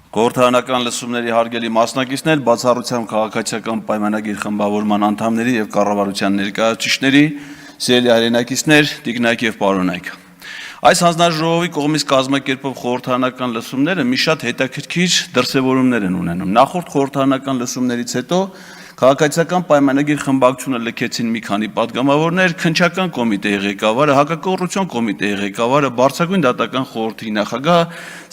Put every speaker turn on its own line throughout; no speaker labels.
Խորհրդարանական լսումների հարգելի մասնակիցներ, բացառությամբ քաղաքացիական պայմանագիր խմբավորման անդամների եւ կառավարության ներկայացուցիչների, սիրելի հայրենակիցներ, տիկնայք եւ պարոնայք։ Այս հանձնաժողովի կողմից կազմակերպվող խորհրդարանական լսումները մի շատ հետաքրքիր դրսևորումներ են ունենում։ Նախորդ խորհրդարանական լսումներից հետո քաղաքացիական պայմանագիր խմբակցությունը լքեցին մի քանի падգամավորներ, քննչական կոմիտեի ղեկավարը, հակակոռուպցիոն կոմիտեի ղեկավարը, բարձրագույն դատական խորհրդի նախագահը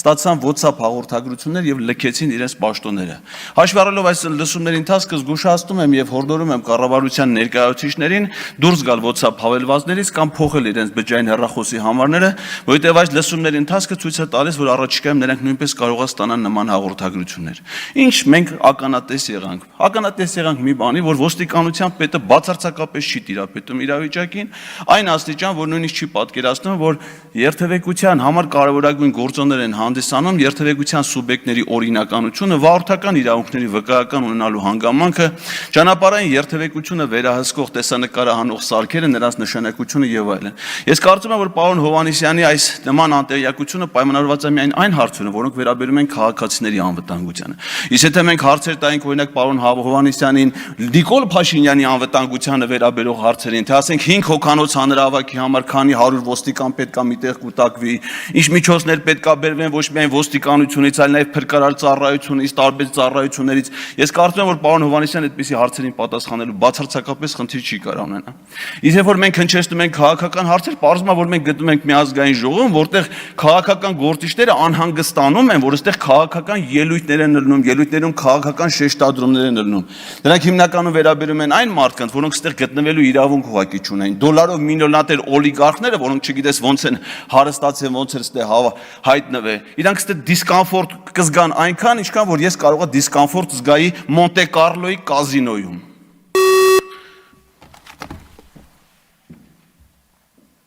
ստացան WhatsApp հաղորդագրություններ եւ լքեցին իրենց պաշտոնները։ Հաշվի առնելով այս լսումների ընթացքը զգուշացնում եմ եւ հորդորում եմ կառավարության ներկայացուցիչներին դուրս գալ WhatsApp հավելվածներից կամ փոխել իրենց բջջային հեռախոսի համարները, որովհետեւ այս լսումների ընթացքը ցույց է տալիս, որ առաջիկայում նրանք նույնպես կարող է ստանան նման հաղորդագրություններ։ Ինչ մենք ականատես եղանք։ Ականատես եղանք մի բանի, որ ոստիկանության պետը բացարձակապես չի տիրապետում իրավիճակին, այն աստիճան, որ նույնիսկ չի պատկերացնում, որ երթևեկության համար կարևորագույն գործոններ են հանդիսանում երթևեկության սուբյեկտների օրինականությունը, վարորդական իրավունքների վկայական ունենալու հանգամանքը, ճանապարհային երթևեկությունը վերահսկող տեսանկարահանող սարքերը, նրանց նշանակությունը եւ այլն։ Ես կարծում եմ, որ պարոն Հովհաննիսյանի այս նման անտեղյակությունը պայմանավորված է միայն այն հարցերով, որոնք վերաբերում են քաղաքացիների անվտանգությանը։ Իսկ եթե մենք հարցեր տայինք օրինակ պարոն Հովհաննիսյանին Նիկոլ Փաշինյանի անվտանգությանը վերաբերող հարցերին, թե ասենք 5 հոգանոց հանրահավաքի համար քանի 100 ոստիկան պետք է միտեղ կուտակվի, ինչ միջոցներ պետք է բերվեն ոչ միայն ոստիկանությունից, այլ նաև փրկարար ծառայությունից, տարբեր ծառայություններից։ Ես կարծում եմ, որ պարոն Հովհաննիսյանը այդպիսի հարցերին պատասխանելու բացարձակապես խնդիր չի կարող ունենալ։ Իսկ երբ որ մենք հնչեցնում ենք քաղաքական հարցեր, պարզվում է, որ մենք գտնում ենք մի ազգային ժողովում, որտեղ քաղաքական գործիչները անհանգստանում են, որ այստեղ քաղաքական ելույթներ են լրնում, ելույթներում քաղաքական շեշտադրումներ են լրնում։ Դրանք հիմնականում վերաբերում են այն մարդկանց, որոնք այստեղ գտնվելու իրավունք ուղղակի չունեն։ Դոլարով միլիոնատեր օլիգարխները, որոնք չգիտես ոնց են հարստացել, ոնց են այստեղ հայտնվել, իրանք այստեղ դիսկոմֆորտ կզգան այնքան, ինչքան որ ես կարող եմ դիսկոմֆորտ զգայի Մոնտե Կարլոյի կազինոյում։